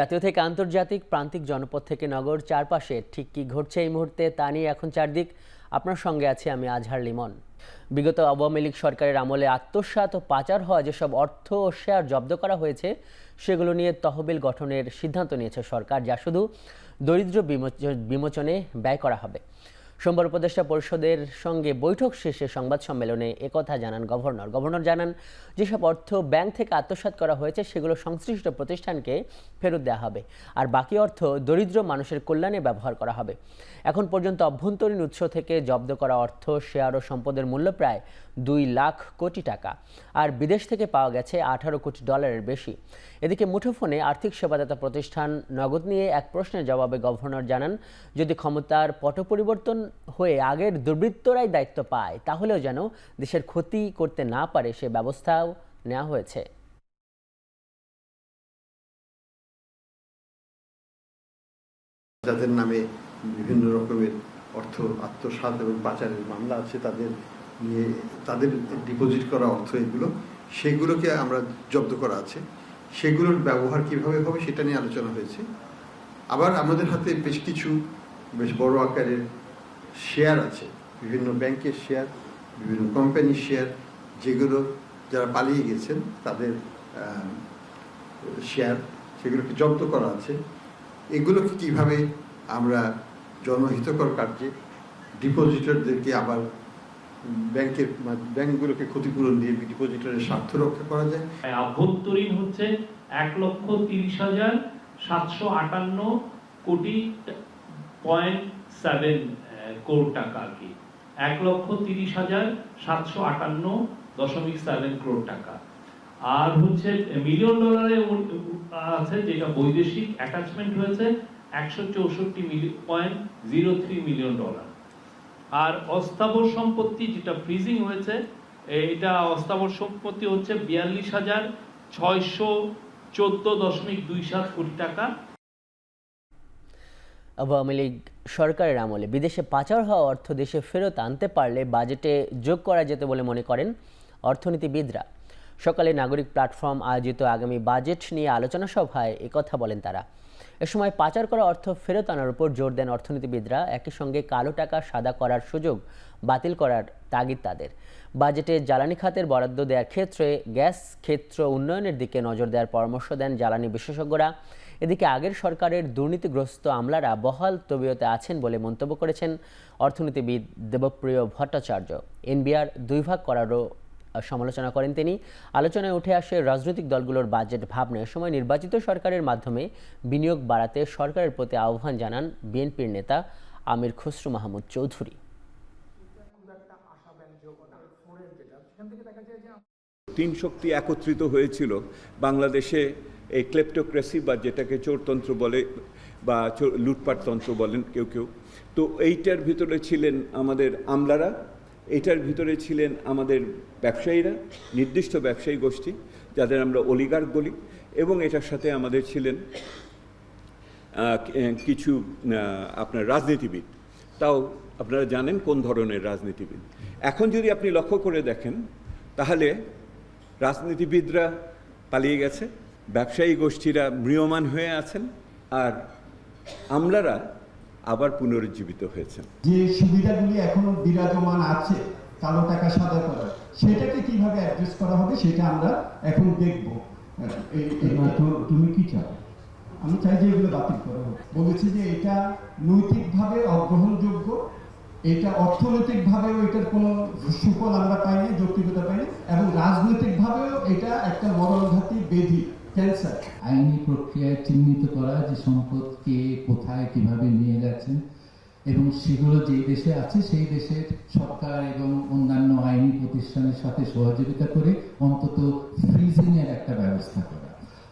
জাতীয় থেকে আন্তর্জাতিক, প্রান্তিক জনপদ থেকে নগর, চারপাশে ঠিক কী ঘটছে এই মুহূর্তে তা নিয়ে এখন চারদিক। আপনার সঙ্গে আছি আমি আজহার লিমন। বিগত আওয়ামী লীগ সরকারের আমলে আত্মসাৎ ও পাচার হওয়া যেসব অর্থ ও শেয়ার জব্দ করা হয়েছে সেগুলো নিয়ে তহবিল গঠনের সিদ্ধান্ত নিয়েছে সরকার, যা শুধু দরিদ্র বিমোচনে ব্যয় করা হবে। সোমবার উপদেষ্টা পরিষদের সঙ্গে বৈঠক শেষে সংবাদ সম্মেলনে একথা জানান গভর্নর জানান, যেসব অর্থ ব্যাংক থেকে আত্মসাৎ করা হয়েছে সেগুলো সংশ্লিষ্ট প্রতিষ্ঠানকে ফেরত দেওয়া হবে, আর বাকি অর্থ দরিদ্র মানুষের কল্যাণে ব্যবহার করা হবে। এখন পর্যন্ত অভ্যন্তরীণ উৎস থেকে জব্দ করা অর্থ, শেয়ার ও সম্পদের মূল্য প্রায় 2 লাখ কোটি টাকা, আর বিদেশ থেকে পাওয়া গেছে 18 কোটি ডলারের বেশি। এদিকে মুঠোফোনে আর্থিক সেবাদাতা প্রতিষ্ঠান নগদ নিয়ে এক প্রশ্নের জবাবে গভর্নর জানান, যদি ক্ষমতার পট পরিবর্তন হয়ে আগের দুর্বৃত্তরাই দায়িত্ব পায় তাহলেও যেন দেশের ক্ষতি করতে না পারে সে ব্যবস্থাও নেওয়া হয়েছে। যাদের নামে বিভিন্ন রকমের অর্থ আত্মসাৎ এবং পাচারের মামলা আছে, তাদের ডিপোজিট করা অর্থ সেগুলোকে আমরা জব্দ করা আছে, সেগুলোর ব্যবহার কিভাবে হবে সেটা নিয়ে আলোচনা হয়েছে। আবার আমাদের হাতে বেশ বড় আকারের শেয়ার আছে, বিভিন্ন ব্যাংকের শেয়ার, বিভিন্ন কোম্পানির শেয়ার, যেগুলো যারা পালিয়ে গেছেন তাদের শেয়ার, সেগুলোকে জব্দ করা আছে। এগুলোকে কিভাবে আমরা জনহিতকর কার্যে ডিপোজিটরদেরকে আবার ব্যাংকগুলোকে ক্ষতিপূরণ দিয়ে ডিপোজিটরের স্বার্থ রক্ষা করা যায়। আভ্যন্তরীণ হচ্ছে 1,30,758.7 কোটি টাকা আর কি, 1,30,758.7 কোটি টাকা। আর হচ্ছে মিলিয়ন ডলারে আছে, যেটা বৈদেশিক অ্যাটাচমেন্ট হয়েছে 164.03 মিলিয়ন ডলার। আর অস্থাবর সম্পত্তি যেটা ফ্রিজিং হয়েছে, এটা অস্থাবর সম্পত্তি হচ্ছে 42,614.27 কোটি টাকা। আওয়ামী লীগ সরকারের আমলে বিদেশে পাচার হওয়া অর্থ দেশে ফেরত আনতে পারলে বাজেটে যোগ করা যেত বলে মনে করেন অর্থনীতিবিদরা। সকালে নাগরিক প্ল্যাটফর্ম আয়োজিত আগামী বাজেট নিয়ে আলোচনা সভায় একথা বলেন তারা। এ সময় পাচার করা অর্থ ফেরত আনার উপর জোর দেন অর্থনীতিবিদরা। একই সঙ্গে কালো টাকা সাদা করার সুযোগ বাতিল করার তাগিদ তাদের। বাজেটে জ্বালানি খাতের বরাদ্দ দেওয়ার ক্ষেত্রে গ্যাস ক্ষেত্র উন্নয়নের দিকে নজর দেওয়ার পরামর্শ দেন জ্বালানি বিশেষজ্ঞরা। এদিকে আগের সরকারের দুর্নীতিগ্রস্ত আমলারা বহাল তবিয়তে আছেন বলে মন্তব্য করেছেন অর্থনীতিবিদ দেবপ্রিয় ভট্টাচার্য। এনবিআর 2 ভাগ করারও সমালোচনা করেন তিনি। আলোচনায় উঠে আসে রাজনৈতিক দলগুলোর বাজেট ভাবনা। এ সময় নির্বাচিত সরকারের মাধ্যমে বিনিয়োগ বাড়াতে সরকারের প্রতি আহ্বান জানান বিএনপির নেতা আমির খসরু মাহমুদ চৌধুরী। তিন শক্তি একত্রিত হয়েছিল বাংলাদেশে, এই ক্লেপ্টোক্রেসি বা যেটাকে চোরতন্ত্র বলে বা লুটপাটতন্ত্র বলেন কেউ কেউ। তো এইটার ভিতরে ছিলেন আমাদের আমলারা, এইটার ভিতরে ছিলেন আমাদের ব্যবসায়ীরা, নির্দিষ্ট ব্যবসায়ী গোষ্ঠী যাদের আমরা অলিগার্ক বলি, এবং এটার সাথে আমাদের ছিলেন কিছু আপনার রাজনীতিবিদ। তাও আপনারা জানেন কোন ধরনের রাজনীতিবিদ। এখন যদি আপনি লক্ষ্য করে দেখেন তাহলে রাজনীতিবিদরা পালিয়ে গেছে, ব্যবসায়ী গোষ্ঠীরা ম্রিয়মাণ হয়ে আছেন, আর আমলারা আবার পুনরুজ্জীবিত হয়েছেন। যে সুবিধাগুলি এখনো বিরাজমান আছে কালো টাকা সাদা করা, সেটাকে কিভাবে অ্যাড্রেস করা হবে সেটা আমরা এখন দেখব। তুমি কি চাও? আমি চাই যে এগুলো বাতিল করা হোক। বলেছি যে এটা নৈতিকভাবে অগ্রহণযোগ্য, এটা অর্থনৈতিকভাবেও এটার কোনো সুফল আমরা পাইনি, যৌক্তিকতা পাইনি, এবং রাজনৈতিকভাবেও এটা একটা মরণঘাতী ব্যাধি, ক্যান্সার। আইনি প্রক্রিয়ায় চিহ্নিত করা যে সম্পদ কে কোথায় কিভাবে নিয়ে যাচ্ছেন, এবং সেগুলো যেই দেশে আছে সেই দেশের সরকার এবং অন্যান্য আইনি প্রতিষ্ঠানের সাথে সহযোগিতা করে অন্তত ফ্রিজিং এর একটা ব্যবস্থা করা।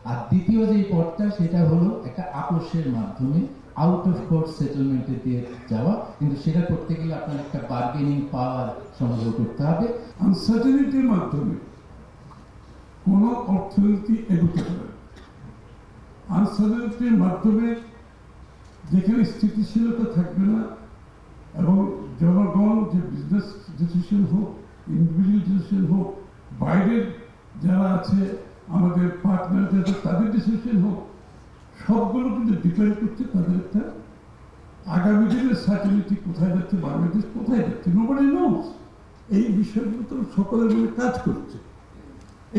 আর দ্বিতীয় যে পথটা সেটা হলো একটা আপোষের মাধ্যমে আউট অফ কোর্ট সেটেলমেন্টে দিয়ে যাওয়া, কিন্তু সেটা করতে গেলে আপনার একটা বার্গেনিং পাওয়ার সংগ্রহ করতে হবে। আনসার্টেনিটির মাধ্যমে কোন অর্থনীতি এগোতে পারে, আনসার্টেনিটির মাধ্যমে যেখানে স্থিতিশীলতা থাকবে না, এবং জনগণ যে বিজনেস ডিসিশন হোক, ইন্ডিভিজুয়াল ডিসিশন হোক, বাইরের যারা আছে আমাদের পার্টনার যাদের, তাদের ডিসিশন হোক, সবগুলো কিন্তু ডিপেন্ড করছে তাদের একটা আগামী দিনের সার্টিনিটি কোথায় যাচ্ছে, বাংলাদেশ কোথায় যাচ্ছে, নোবডি নোস। এই বিষয়গুলো তো সকলের মধ্যে কাজ করছে।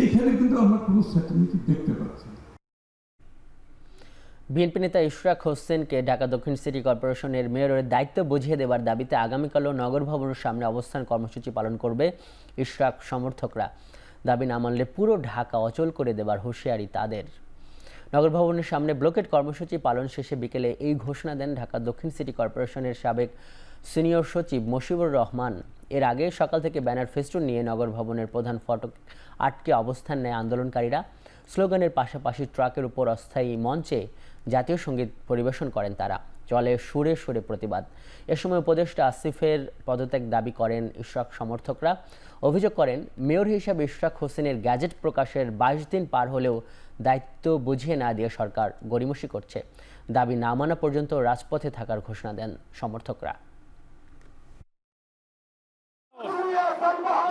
এইখানে কিন্তু আমরা কোনো সার্টিনিটি দেখতে পাচ্ছি না। বিএনপি নেতা ইশরাক হোসেনকে ঢাকা দক্ষিণ সিটি কর্পোরেশনের মেয়রের দায়িত্ব বুঝিয়ে দেওয়ার দাবিতে আগামীকালও নগর ভবনের সামনে অবস্থান কর্মসূচি পালন করবে ইশরাক সমর্থকরা। দাবি না মানলে পুরো ঢাকা অচল করে দেবার হুঁশিয়ারি তাদের। নগর ভবনের সামনে ব্লকেট কর্মসূচি পালন শেষে বিকেলে এই ঘোষণা দেন ঢাকা দক্ষিণ সিটি কর্পোরেশনের সাবেক সিনিয়র সচিব মশিবুর রহমান। এর আগে সকাল থেকে ব্যানার ফেস্টুন নিয়ে নগর ভবনের প্রধান ফটক আটকে অবস্থান নেয় আন্দোলনকারীরা। স্লোগানের পাশাপাশি ট্রাকের উপর অস্থায়ী মঞ্চে জাতীয় সঙ্গীত পরিবেশন করেন তারা। চলে সুরে সুরে প্রতিবাদ। এ সময় উপদেষ্টা আসিফের পদত্যাগ দাবি করেন ইশরাক সমর্থকরা। অভিযোগ করেন মেয়র হিসাবে ইশরাক হোসেনের গ্যাজেট প্রকাশের 22 দিন পার হলেও দায়িত্ব বুঝিয়ে না দিয়ে সরকার গড়িমসি করছে। দাবি না মানা পর্যন্ত রাজপথে থাকার ঘোষণা দেন সমর্থকরা।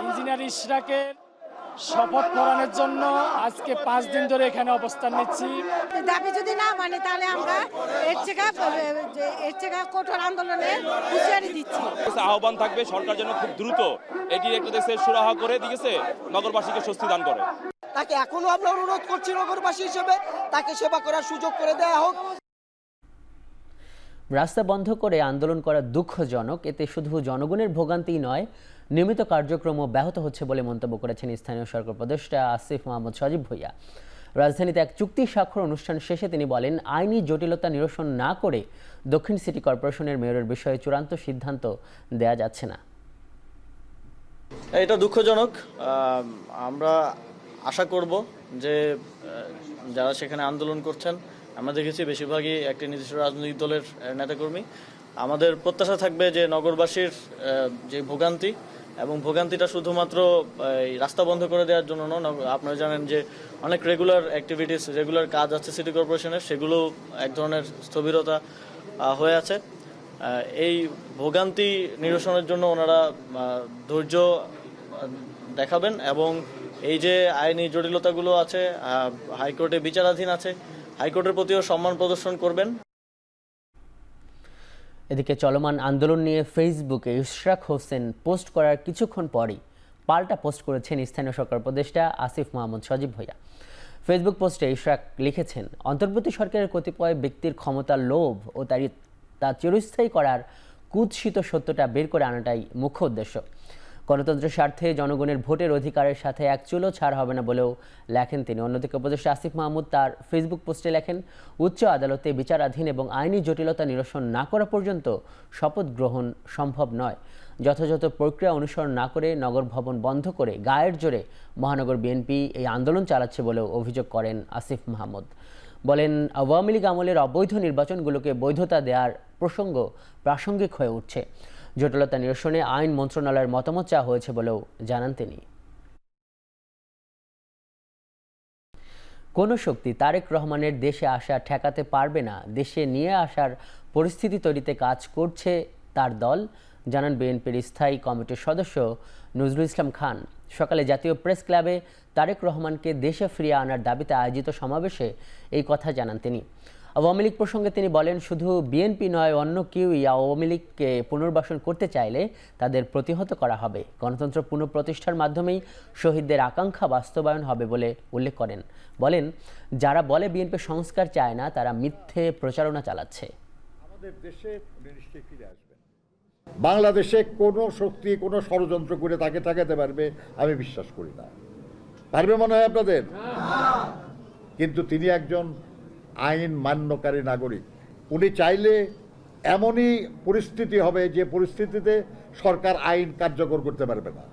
ইঞ্জিনিয়ার ইশরাকের শপথ পূরণের জন্য আজকে 5 দিন ধরে এখানে অবস্থান নিচ্ছি। দাবি যদি না মানে তাহলে আমরা এর থেকে কঠোর আন্দোলনে হুঁশিয়ারি দিচ্ছি। আহ্বান থাকবে সরকার যেন খুব দ্রুত এটির একটা দেশের সুরাহা করে দিয়েছে, নগরবাসীকে স্বস্তি দান করে। তাকে এখনো আমরা অনুরোধ করছি নগরবাসী হিসেবে তাকে সেবা করার সুযোগ করে দেওয়া হোক। রাস্তা বন্ধ করে আন্দোলন করা দুঃখজনক। এতে শুধু জনগণের ভোগান্তিই নয়, নিয়মিত কার্যক্রমও ব্যাহত হচ্ছে বলে মন্তব্য করেছেন স্থানীয় সরকার উপদেষ্টা আসিফ মাহমুদ সজীব ভুঁইয়া। রাজধানীতে এক চুক্তি স্বাক্ষর অনুষ্ঠান শেষে তিনি বলেন, আইনি জটিলতা নিরসন না করে দক্ষিণ সিটি কর্পোরেশনের মেয়রের বিষয়ে চূড়ান্ত সিদ্ধান্ত দেয়া যাচ্ছে না। এটা দুঃখজনক। আমরা আশা করব যে যারা সেখানে আন্দোলন করছেন, আমরা দেখেছি বেশিরভাগই একটি নির্দিষ্ট রাজনৈতিক দলের নেতাকর্মী। আমাদের প্রত্যাশা থাকবে যে নগরবাসীর যে ভোগান্তি এবং ভোগান্তিটা শুধুমাত্র রাস্তা বন্ধ করে দেওয়ার জন্য নয়। আপনারা জানেন যে অনেক রেগুলার অ্যাক্টিভিটিস, রেগুলার কাজ আছে সিটি কর্পোরেশনের, সেগুলো এক ধরনের স্থবিরতা হয়ে আছে। এই ভোগান্তি নিরসনের জন্য ওনারা ধৈর্য দেখাবেন এবং এই যে আইনি জটিলতাগুলো আছে, হাইকোর্টে বিচারাধীন আছে, হাইকোর্টের প্রতিও সম্মান প্রদর্শন করবেন। এদিকে চলমান আন্দোলন নিয়ে ফেসবুকে ইশরাক হোসেন পোস্ট করার কিছুক্ষণ পরই পাল্টা পোস্ট করেছেন স্থানীয় সরকার উপদেষ্টা আসিফ মাহমুদ সজীব ভুঁইয়া। ফেসবুক পোস্টে ইশরাক লিখেছেন, অন্তর্বর্তী সরকারের কতিপয় ব্যক্তির ক্ষমতার লোভ ও তা চিরস্থায়ী করার কুৎসিত সত্যটা বের করে আনাটাই মুখ্য উদ্দেশ্য। গণতন্ত্রের স্বার্থে জনগণের ভোটের অধিকারের সাথে এক চুলো ছাড় হবে না বলেও লেখেন তিনি। অন্যদিকে উপদেষ্টা আসিফ মাহমুদ তার ফেসবুক পোস্টে লেখেন, উচ্চ আদালতে বিচারাধীন এবং আইনি জটিলতা নিরসন না করা পর্যন্ত শপথ গ্রহণ সম্ভব নয়। যথাযথ প্রক্রিয়া অনুসরণ না করে নগর ভবন বন্ধ করে গায়ের জোরে মহানগর বিএনপি এই আন্দোলন চালাচ্ছে বলেও অভিযোগ করেন আসিফ মাহমুদ। বলেন, আওয়ামী লীগ আমলের অবৈধ নির্বাচনগুলোকে বৈধতা দেওয়ার প্রসঙ্গ প্রাসঙ্গিক হয়ে উঠছে। জটিলতা নিরসনে আইন মন্ত্রণালয়ের মতামত চাওয়া হয়েছে বলেও জানান তিনি। কোনো শক্তি তারেক রহমানের দেশে আসা ঠেকাতে পারবে না। দেশে নিয়ে আসার পরিস্থিতি তৈরিতে কাজ করছে তার দল, জানান বিএনপির স্থায়ী কমিটির সদস্য নজরুল ইসলাম খান। সকালে জাতীয় প্রেস ক্লাবে তারেক রহমানকে দেশে ফিরিয়ে আনার দাবিতে আয়োজিত সমাবেশে এই কথা জানান তিনি। আওয়ামী লীগ প্রসঙ্গে তিনি বলেন, শুধু বিএনপি নয়, অন্য কেউই আওয়ামী লীগকে পুনর্বাসন করতে চাইলে তাদের প্রতিহত করা হবে। গণতন্ত্র পুনঃপ্রতিষ্ঠার মাধ্যমেই শহীদদের আকাঙ্ক্ষা বাস্তবায়ন হবে বলে উল্লেখ করেন। বলেন, যারা বলে বিএনপি সংস্কার চায় না, তারা মিথ্যে প্রচারণা চালাচ্ছে। আমাদের দেশে নিশ্চয়ই ফিরে আসবেন। বাংলাদেশে কোনো শক্তি কোনো ষড়যন্ত্র করে তাকে ঠেকাতে পারবে আমি বিশ্বাস করি না। পারবে মনে হয় আপনাদের? কিন্তু তিনি একজন আইন মান্যকারী নাগরিক। উনি চাইলে এমনই পরিস্থিতি হবে যে পরিস্থিতিতে সরকার আইন কার্যকর করতে পারবে না,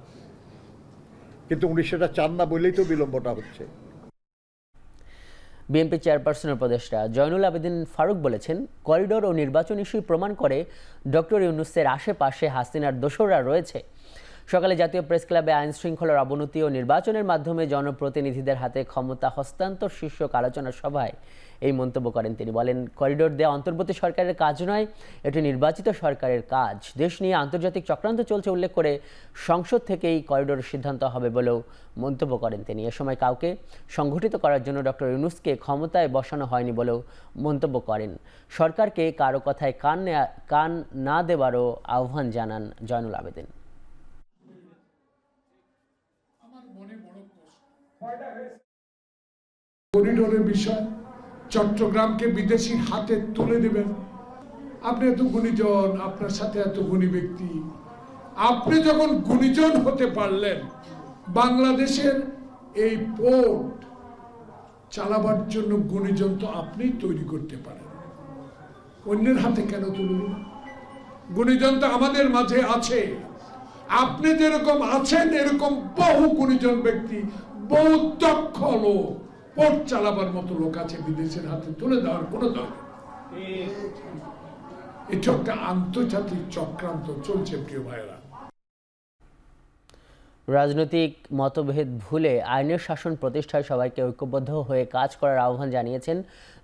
কিন্তু উনি সেটা চান না বলেই তো বিলম্বটা হচ্ছে। বিএনপি চেয়ারপারসনের উপদেষ্টা জয়নুল আবেদিন ফারুক বলেছেন, করিডোর ও নির্বাচন ইস্যুই প্রমাণ করে ডক্টর ইউনূসের আশেপাশে হাসিনার দোসররা রয়েছে। সকালে জাতীয় প্রেস ক্লাবে আইন শৃঙ্খলার অবনতি ও নির্বাচনের মাধ্যমে জনপ্রতিনিধিদের হাতে ক্ষমতা হস্তান্তর শীর্ষক আলোচনা সভায় এই মন্তব্য করেন তিনি। বলেন, করিডোর দেওয়া অন্তর্বর্তী সরকারের কাজ নয়, এটি নির্বাচিত সরকারের কাজ। দেশ নিয়ে আন্তর্জাতিক চক্রান্ত চলছে উল্লেখ করে সংসদ থেকেই করিডোরের সিদ্ধান্ত হবে বলেও মন্তব্য করেন তিনি। এ সময় কাউকে সংগঠিত করার জন্য ডক্টর ইউনূসকে ক্ষমতায় বসানো হয়নি বলেও মন্তব্য করেন। সরকারকে কারো কথায় কান না দেওয়ারও আহ্বান জানান জয়নুল আবেদিন। করিডোরের বিষয় চট্টগ্রামকে বিদেশির হাতে তুলে দেবেন। আপনি এত গুণীজন, আপনার সাথে এত গুণী ব্যক্তি, আপনি যখন গুণীজন হতে পারলেন, বাংলাদেশের এই পোর্ট চালাবার জন্য গুণীজন তো আপনিই তৈরি করতে পারেন, অন্যের হাতে কেন তুলবেন? গুণীজন তো আমাদের মাঝে আছে। আপনি যেরকম আছেন এরকম বহু গুণীজন ব্যক্তি, বহু দক্ষ লোক, পোর্ট চালাবার মতো লোক আছে, বিদেশের হাতে তুলে দেওয়ার কোনো দরকার। এটা একটা আন্তর্জাতিক চক্রান্ত চলছে প্রিয় ভাইয়েরা। রাজনৈতিক মতভেদ ভুলে আইনের শাসন প্রতিষ্ঠায় সবাইকে ঐক্যবদ্ধ হয়ে কাজ করার আহ্বান জানিয়েছেন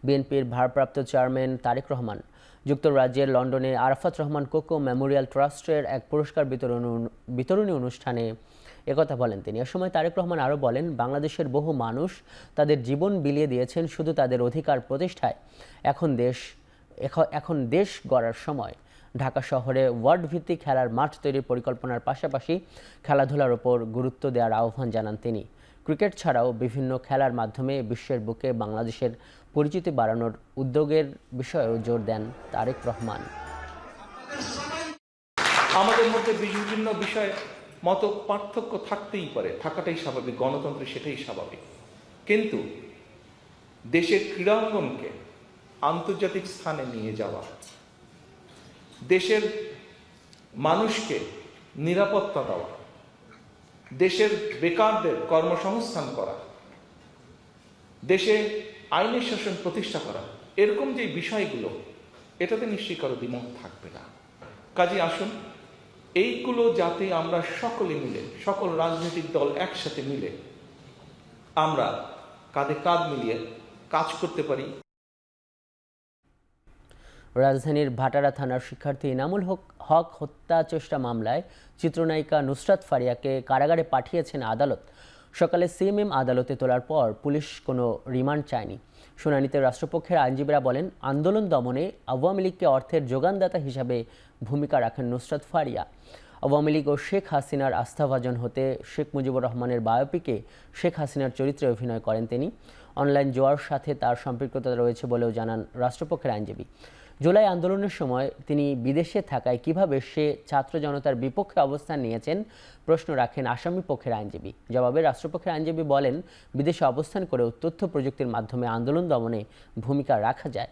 বিএনপির ভারপ্রাপ্ত চেয়ারম্যান তারেক রহমান। যুক্তরাজ্যের লন্ডনে আরাফাত রহমান কোকো মেমোরিয়াল ট্রাস্টের এক পুরস্কার বিতরণী অনুষ্ঠানে একথা বলেন তিনি। এ সময় তারেক রহমান আরও বলেন, বাংলাদেশের বহু মানুষ তাদের জীবন বিলিয়ে দিয়েছেন শুধু তাদের অধিকার প্রতিষ্ঠায়। এখন দেশ গড়ার সময়। ঢাকা শহরে ওয়ার্ড ভিত্তিক খেলার মাঠ তৈরির পরিকল্পনার পাশাপাশি খেলাধুলার ওপর গুরুত্ব দেওয়ার আহ্বান জানান তিনি। ক্রিকেট ছাড়াও বিভিন্ন খেলার মাধ্যমে বিশ্বের বুকে বাংলাদেশের পরিচিতি বাড়ানোর উদ্যোগের বিষয়েও জোর দেন তারেক রহমান। আমাদের মধ্যে বিভিন্ন বিষয়ে মত পার্থক্য থাকতেই পারে, থাকাটাই স্বাভাবিক, গণতন্ত্রে সেটাই স্বাভাবিক। কিন্তু দেশের ক্রীড়াঙ্গনকে আন্তর্জাতিক স্থানে নিয়ে যাওয়া, দেশের মানুষকে নিরাপত্তা দেওয়া, দেশের বেকারদের কর্মসংস্থান করা, দেশে আইনের শাসন প্রতিষ্ঠা করা, এরকম যে বিষয়গুলো, এটাতে নিশ্চয়ই কারো দ্বিমত থাকবে না। কাজে আসুন এইগুলো যাতে আমরা সকলে মিলে, সকল রাজনৈতিক দল একসাথে মিলে আমরা কাঁধে কাঁধ মিলিয়ে কাজ করতে পারি। রাজধানীর ভাটারা থানার শিক্ষার্থী ইনামুল হক হত্যা চেষ্টা মামলায় চিত্রনায়িকা নুসরাত ফারিয়াকে কারাগারে পাঠিয়েছেন আদালত। সকালে সিএমএম আদালতে তোলার পর পুলিশ কোনো রিমান্ড চায়নি। শুনানিতে রাষ্ট্রপক্ষের আইনজীবীরা বলেন, আন্দোলন দমনে আওয়ামী লীগকে অর্থের যোগানদাতা হিসাবে ভূমিকা রাখেন নুসরাত ফারিয়া। আওয়ামী লীগ ও শেখ হাসিনার আস্থাভাজন হতে শেখ মুজিবুর রহমানের বায়োপিকে শেখ হাসিনার চরিত্রে অভিনয় করেন তিনি। অনলাইন জোয়ার সাথে তার সম্পৃক্ততা রয়েছে বলেও জানান রাষ্ট্রপক্ষের আইনজীবী। জুলাই আন্দোলনের সময় তিনি বিদেশে থাকায় কিভাবে সে ছাত্র জনতার বিপক্ষে অবস্থান নিয়েছেন প্রশ্ন রাখেন আসামি পক্ষের আইনজীবী। জবাবে রাষ্ট্রপক্ষের আইনজীবী বলেন, বিদেশে অবস্থান করেও তথ্য প্রযুক্তির মাধ্যমে আন্দোলন দমনে ভূমিকা রাখা যায়,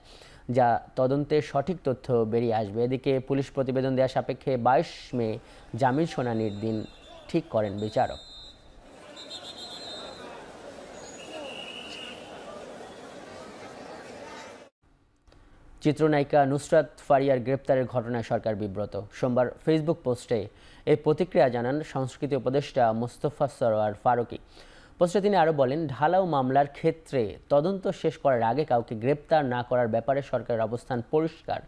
যা তদন্তে সঠিক তথ্য বেরিয়ে আসবে। এদিকে পুলিশ প্রতিবেদন দেওয়া সাপেক্ষে 22 মে জামিন শুনানির দিন ঠিক করেন বিচারক। চিত্রনায়িকা নুসরাত ফারিয়ার গ্রেপ্তারের ঘটনায় সরকার বিব্রত। সোমবার ফেসবুক পোস্টে এই প্রতিক্রিয়া জানান সংস্কৃতি উপদেষ্টা মোস্তফা সরোয়ার ফারুকী। পোস্টে তিনি আরও বলেন, ঢালাও মামলার ক্ষেত্রে তদন্ত শেষ করার আগে কাউকে গ্রেপ্তার না করার ব্যাপারে সরকারের অবস্থান পরিষ্কার,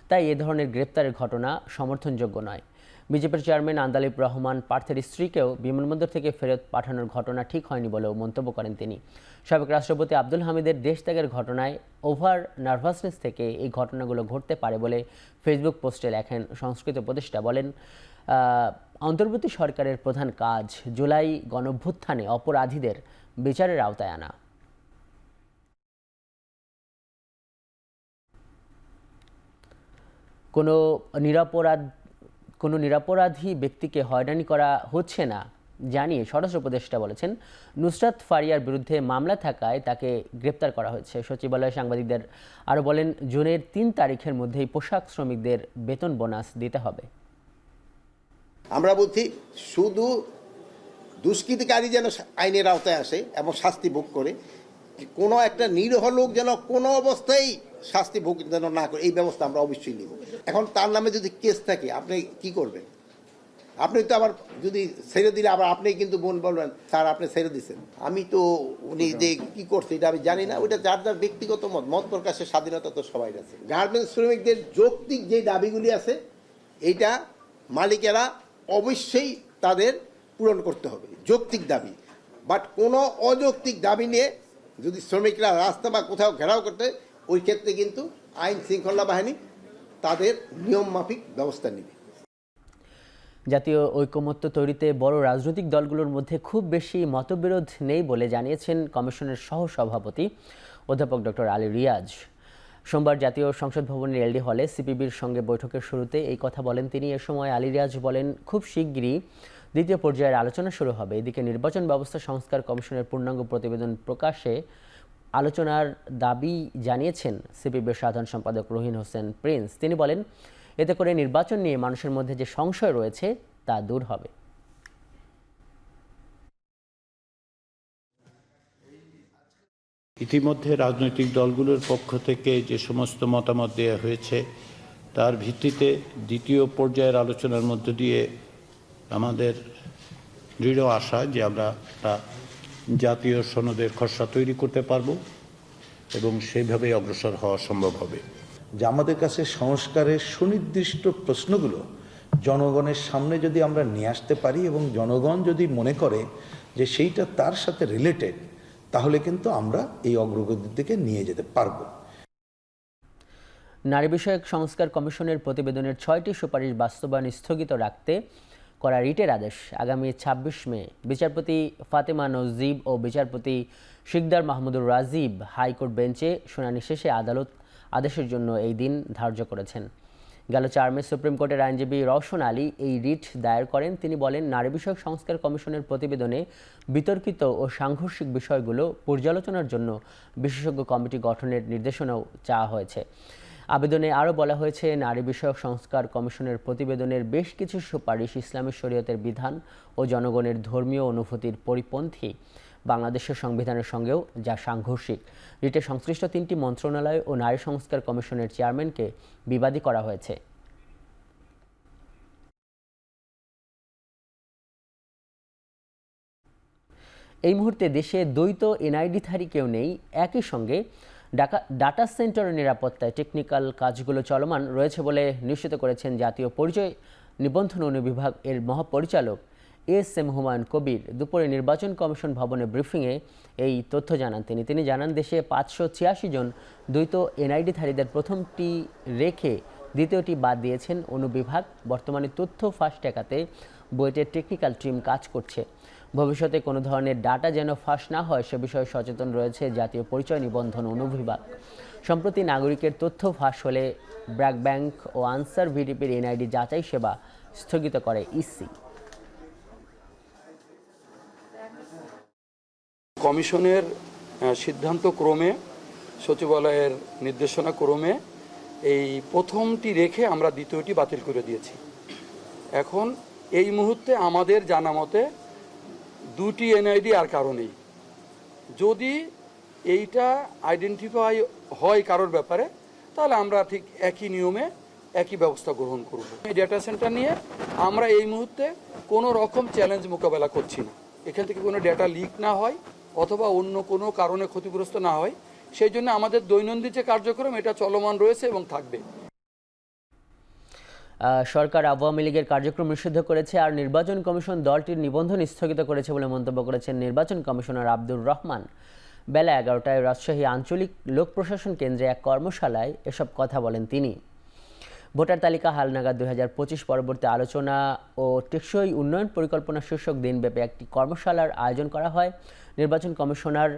তাই এ ধরনের গ্রেপ্তারের ঘটনা সমর্থনযোগ্য নয়। বিজেপির চেয়ারম্যান আন্দালিব রহমান পার্থের স্ত্রীকেও বিমানবন্দর থেকে ফেরত পাঠানোর ঘটনা ঠিক হয়নি বলেও মন্তব্য করেন তিনি। সাবেক রাষ্ট্রপতি আব্দুল হামিদের দেশ ত্যাগের ঘটনায় ওভার নার্ভাসনেস থেকে এই ঘটনাগুলো ঘটতে পারে বলে ফেসবুক পোস্টে লেখেন সংস্কৃতি উপদেষ্টা। বলেন, অন্তর্বর্তী সরকারের প্রধান কাজ জুলাই গণঅভ্যুত্থানে অপরাধীদের বিচারের আওতায় আনা। কোনো নিরপরাধী ব্যক্তিকে হয়রানি করা হচ্ছে না জানিয়ে স্বরাষ্ট্র উপদেষ্টা বলেছেন, নুসরাত ফারিয়ার বিরুদ্ধে মামলা থাকায় তাকে গ্রেপ্তার করা হয়েছে। সচিবালয়ে সাংবাদিকদের আরও বলেন, জুনের 3 তারিখের মধ্যেই পোশাক শ্রমিকদের বেতন বোনাস দিতে হবে। আমরা বলছি শুধু দুষ্কৃতিকারী যেন আইনের আওতায় আসে এবং শাস্তি ভোগ করে, কোনো একটা নিরীহ লোক যেন কোনো অবস্থায় শাস্তি ভোগ যেন না করে, এই ব্যবস্থা আমরা অবশ্যই নিব। এখন তার নামে যদি কেস থাকে আপনি কি করবেন? আপনি তো আবার যদি ছেড়ে দিলে আবার আপনি কিন্তু বোন বলবেন স্যার আপনি ছেড়ে দিচ্ছেন। আমি তো উনি যে কি করছে এটা আমি জানি না, ওইটা যার যার ব্যক্তিগত মত প্রকাশের স্বাধীনতা তো সবাই আছে। গার্মেন্টস শ্রমিকদের যৌক্তিক যে দাবিগুলি আছে এইটা মালিকেরা অবশ্যই তাদের পূরণ করতে হবে, যৌক্তিক দাবি। বাট কোনো অযৌক্তিক দাবি নিয়ে যদি শ্রমিকরা রাস্তা বা কোথাও ঘেরাও করতে, ওই ক্ষেত্রে কিন্তু আইন শৃঙ্খলা বাহিনী তাদের নিয়ম মাফিক ব্যবস্থা নেবে। জাতীয় ঐকমত্য তৈরিতে বড় রাজনৈতিক দলগুলোর মধ্যে খুব বেশি মতবিরোধ নেই বলে জানিয়েছেন কমিশনের সহসভাপতি অধ্যাপক ডক্টর আলী রিয়াজ। সোমবার জাতীয় সংসদ ভবনের এলডি হলে সিপিবির সঙ্গে বৈঠকের শুরুতে এই কথা বলেন তিনি। এ সময় আলী রিয়াজ বলেন, খুব শিগগিরই দ্বিতীয় পর্যায়ের আলোচনা শুরু হবে। এদিকে নির্বাচন ব্যবস্থা সংস্কার কমিশনের পূর্ণাঙ্গ প্রতিবেদন প্রকাশে আলোচনার দাবি জানিয়েছেন সিপিবির সাধারণ সম্পাদক রহিন হোসেন প্রিন্স। তিনি বলেন, এতে করে নির্বাচন নিয়ে মানুষের মধ্যে যে সংশয় রয়েছে তা দূর হবে। ইতিমধ্যে রাজনৈতিক দলগুলোর পক্ষ থেকে যে সমস্ত মতামত দেওয়া হয়েছে তার ভিত্তিতে দ্বিতীয় পর্যায়ের আলোচনার মধ্য দিয়ে আমাদের দৃঢ় আশা যে আমরা জাতীয় সনদের খসড়া তৈরি করতে পারব এবং সেইভাবেই অগ্রসর হওয়া সম্ভব হবে। যে আমাদের কাছে সংস্কারের সুনির্দিষ্ট প্রশ্নগুলো জনগণের সামনে যদি আমরা নিয়ে আসতে পারি এবং জনগণ যদি মনে করে যে সেইটা তার সাথে রিলেটেড, তাহলে কিন্তু আমরা এই অগ্রগতির দিকে নিয়ে যেতে পারব। নারী বিষয়ক সংস্কার কমিশনের প্রতিবেদনের 6টি সুপারিশ বাস্তবায়ন স্থগিত রাখতে করা রিটের আদেশ আগামী 26 মে বিচারপতি ফাতেমা নজিব ও বিচারপতি শিকদার মাহমুদুর রাজীব হাইকোর্ট বেঞ্চে শুনানি শেষে আদালত আদেশের জন্য এই দিন ধার্য করেছেন। গেল 4 মে সুপ্রিম কোর্টের আইনজীবী রওশন আলী এই রিট দায়ের করেন। তিনি বলেন, নারী বিষয়ক সংস্কার কমিশনের প্রতিবেদনে বিতর্কিত ও সাংঘর্ষিক বিষয়গুলো পর্যালোচনার জন্য বিশেষজ্ঞ কমিটি গঠনের নির্দেশনাও চাওয়া হয়েছে। আবেদনে আরও বলা হয়েছে, নারী বিষয়ক সংস্কার কমিশনের প্রতিবেদনের বেশ কিছু সুপারিশ ইসলামী শরীয়তের বিধান ও জনগণের ধর্মীয় অনুভূতির পরিপন্থী, বাংলাদেশের সংবিধানের সঙ্গেও যা সাংঘর্ষিক। রিটে সংশ্লিষ্ট 3টি মন্ত্রণালয় ও নারী সংস্কার কমিশনের চেয়ারম্যানকে বিবাদী করা হয়েছে। এই মুহূর্তে দেশে দ্বৈত এনআইডিধারী কেউ নেই। একই সঙ্গে ডাটা সেন্টারের নিরাপত্তায় টেকনিক্যাল কাজগুলো চলমান রয়েছে বলে নিশ্চিত করেছেন জাতীয় পরিচয় নিবন্ধন অনুবিভাগ এর মহাপরিচালক এস.এম. হুমায়ুন কবির। দুপুরে নির্বাচন কমিশন ভবনে ব্রিফিংয়ে এই তথ্য জানান তিনি জানান, দেশে 586 জন দ্বৈত এনআইডিধারীদের প্রথমটি রেখে দ্বিতীয়টি বাদ দিয়েছেন অনুবিভাগ। বর্তমানে তথ্য ফাঁস ঠেকাতে বুয়েটের টেকনিক্যাল টিম কাজ করছে। ভবিষ্যতে কোনো ধরনের ডাটা যেন ফাঁস না হয় সে বিষয়ে সচেতন রয়েছে জাতীয় পরিচয় নিবন্ধন অনুবিভাগ। সম্প্রতি নাগরিকের তথ্য ফাঁস হলে ব্র্যাক ব্যাংক ও আনসার ভিডিপির এনআইডি যাচাই সেবা স্থগিত করে ইসি। কমিশনের সিদ্ধান্ত ক্রমে, সচিবালয়ের নির্দেশনা ক্রমে এই প্রথমটি রেখে আমরা দ্বিতীয়টি বাতিল করে দিয়েছি। এখন এই মুহূর্তে আমাদের জানা মতে 2টি এনআইডি আর কারো নেই। যদি এইটা আইডেন্টিফাই হয় কারোর ব্যাপারে, তাহলে আমরা ঠিক একই নিয়মে একই ব্যবস্থা গ্রহণ করব। এই ডেটা সেন্টার নিয়ে আমরা এই মুহূর্তে কোনো রকম চ্যালেঞ্জ মোকাবেলা করছি না। এখান থেকে কোনো ডেটা লিক না হয় অথবা অন্য কোনো কারণে ক্ষতিগ্রস্ত না হয়, সেই জন্য আমাদের দৈনন্দিন যে কার্যক্রম এটা চলমান রয়েছে এবং থাকবে। সরকার আওয়ামী লীগের কার্যক্রম নিষিদ্ধ করেছে আর নির্বাচন কমিশন দলটির নিবন্ধন স্থগিত করেছে বলে মন্তব্য করেছেন নির্বাচন কমিশনার আব্দুর রহমান। বেলা 11টায় রাজশাহী আঞ্চলিক লোক প্রশাসন কেন্দ্রে এক কর্মশালায় এসব কথা বলেন তিনি। ভোটার তালিকা হালনাগাদ 2025 পরবর্তী আলোচনা ও টেকসই উন্নয়ন পরিকল্পনা শীর্ষক দিনব্যাপী একটি কর্মশালার আয়োজন করা হয়। নির্বাচন কমিশনার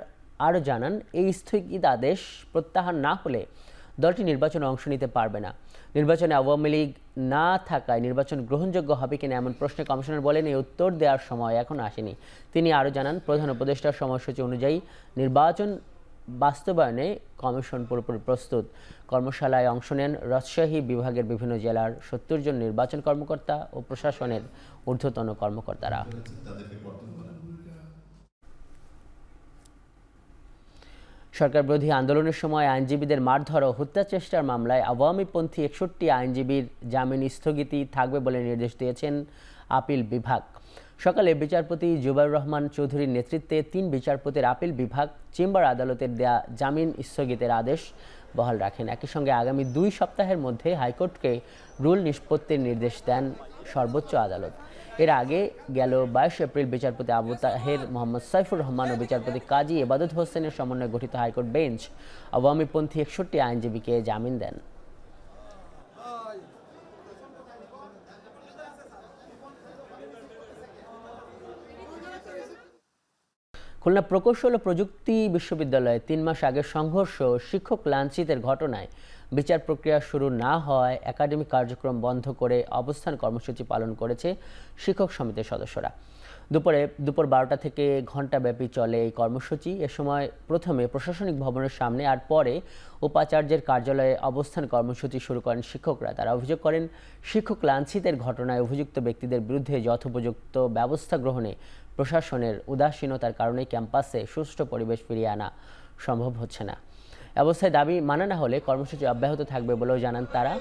আরও জানান, এই স্থগিতাদেশ প্রত্যাহার না হলে দলটি নির্বাচনে অংশ নিতে পারবে না। নির্বাচনে আওয়ামী লীগ না থাকায় নির্বাচন গ্রহণযোগ্য হবে কিনা এমন প্রশ্নে কমিশনার বলেন, এই উত্তর দেওয়ার সময় এখন আসেনি। তিনি আরও জানান, প্রধান উপদেষ্টার সময়সূচি অনুযায়ী নির্বাচন বাস্তবায়নে কমিশন পুরোপুরি প্রস্তুত। কর্মশালায় অংশ নেন রাজশাহী বিভাগের বিভিন্ন জেলার 70 জন নির্বাচন কর্মকর্তা ও প্রশাসনের ঊর্ধ্বতন কর্মকর্তারা। সরকার বিরোধী আন্দোলনের সময় আইনজীবীদের মারধর ও হত্যা চেষ্টার মামলায় আওয়ামীপন্থী 61 আইনজীবীর জামিন স্থগিতি থাকবে বলে নির্দেশ দিয়েছেন আপিল বিভাগ। সকালে বিচারপতি জুবাইর রহমান চৌধুরীর নেতৃত্বে 3 বিচারপতির আপিল বিভাগ চেম্বার আদালতের দেয়া জামিন স্থগিতের আদেশ বহাল রাখেন। একই সঙ্গে আগামী 2 সপ্তাহের মধ্যে হাইকোর্টকে রুল নিষ্পত্তির নির্দেশ দেন সর্বোচ্চ আদালত। এর আগে গেল 22 এপ্রিল বিচারপতি আবু তাহের, মোহাম্মদ সাইফুর রহমান ও বিচারপতি কাজী এবাদত হোসেনের সমন্বয়ে গঠিত হাইকোর্ট বেঞ্চ আওয়ামীপন্থী 61 আইনজীবীকে জামিন দেন। খুলনা প্রকৌশল ও প্রযুক্তি বিশ্ববিদ্যালয়ে 3 মাস আগের সংঘর্ষ শিক্ষক লাঞ্ছিতের ঘটনায় বিচার প্রক্রিয়া শুরু না হওয়ায় একাডেমিক কার্যক্রম বন্ধ করে অবস্থান কর্মসূচি পালন করেছে শিক্ষক সমিতির সদস্যরা। দুপুর 12টা থেকে ঘণ্টাব্যাপী চলে এই কর্মসূচি। এ সময় প্রথমে প্রশাসনিক ভবনের সামনে আর পরে উপাচার্যের কার্যালয়ে অবস্থান কর্মসূচি শুরু করেন শিক্ষকরা। তারা অভিযোগ করেন, শিক্ষক লাঞ্ছিতের ঘটনায় অভিযুক্ত ব্যক্তিদের বিরুদ্ধে যথোপযুক্ত ব্যবস্থা গ্রহণে প্রশাসনের উদাসীনতার কারণে ক্যাম্পাসে সুষ্ঠু পরিবেশ ফিরিয়ে আনা সম্ভব হচ্ছে না। অবস্থায় দাবি মানা না হলে কর্মসূচি অব্যাহত থাকবে বলেও জানান তারা।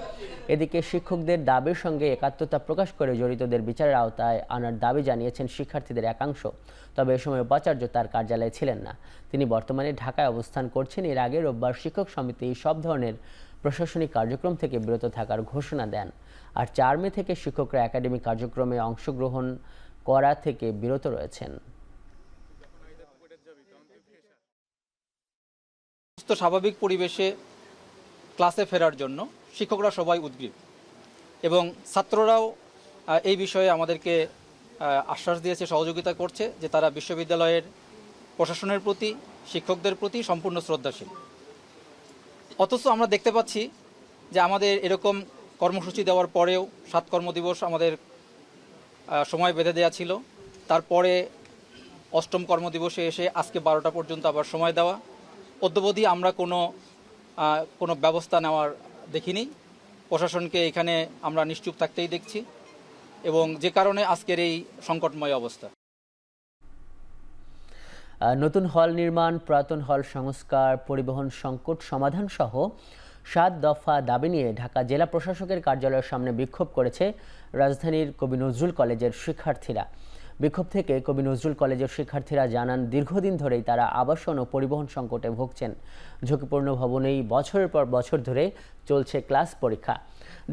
এদিকে শিক্ষকদের দাবির সঙ্গে একাত্মতা প্রকাশ করে জড়িতদের বিচারের আওতায় আনার দাবি জানিয়েছেন শিক্ষার্থীদের একাংশ। তবে এ সময় উপাচার্য তার কার্যালয়ে ছিলেন না। তিনি বর্তমানে ঢাকায় অবস্থান করছেন। এর আগে রোববার শিক্ষক সমিতি সব ধরনের প্রশাসনিক কার্যক্রম থেকে বিরত থাকার ঘোষণা দেন। আর 4 মে থেকে শিক্ষকরা একাডেমিক কার্যক্রমে অংশগ্রহণ করা থেকে বিরত রয়েছেন। স্বাভাবিক পরিবেশে ক্লাসে ফেরার জন্য শিক্ষকরা সবাই উদ্গ্রীব এবং ছাত্ররাও এই বিষয়ে আমাদেরকে আশ্বাস দিয়েছে, সহযোগিতা করছে যে তারা বিশ্ববিদ্যালয়ের প্রশাসনের প্রতি, শিক্ষকদের প্রতি সম্পূর্ণ শ্রদ্ধাশীল। অথচ আমরা দেখতে পাচ্ছি যে আমাদের এরকম কর্মসূচি দেওয়ার পরেও 7 কর্মদিবস আমাদের সময় বেঁধে দেওয়া ছিল, তারপরে 8ম কর্মদিবসে এসে আজকে 12টা পর্যন্ত আবার সময় দেওয়া। অদ্যবধি আমরা কোনো ব্যবস্থা নেওয়ার দেখিনি। প্রশাসনকে এখানে আমরা নিশ্চুপ থাকতেই দেখছি এবং যে কারণে আজকের এই সংকটময় অবস্থা। নতুন হল নির্মাণ, পুরাতন হল সংস্কার, পরিবহন সংকট সমাধান সহ 7 দফা দাবি নিয়ে ঢাকা জেলা প্রশাসকের কার্যালয়ের সামনে বিক্ষোভ করেছে রাজধানীর কবি নজরুল কলেজের শিক্ষার্থীরা। বিক্ষোভ থেকে কবি নজরুল কলেজের শিক্ষার্থীরা জানান, দীর্ঘদিন ধরেই তারা আবাসন ও পরিবহন সংকটে ভুগছেন। ঝুঁকিপূর্ণ ভবনেই বছরের পর বছর ধরে চলছে ক্লাস পরীক্ষা।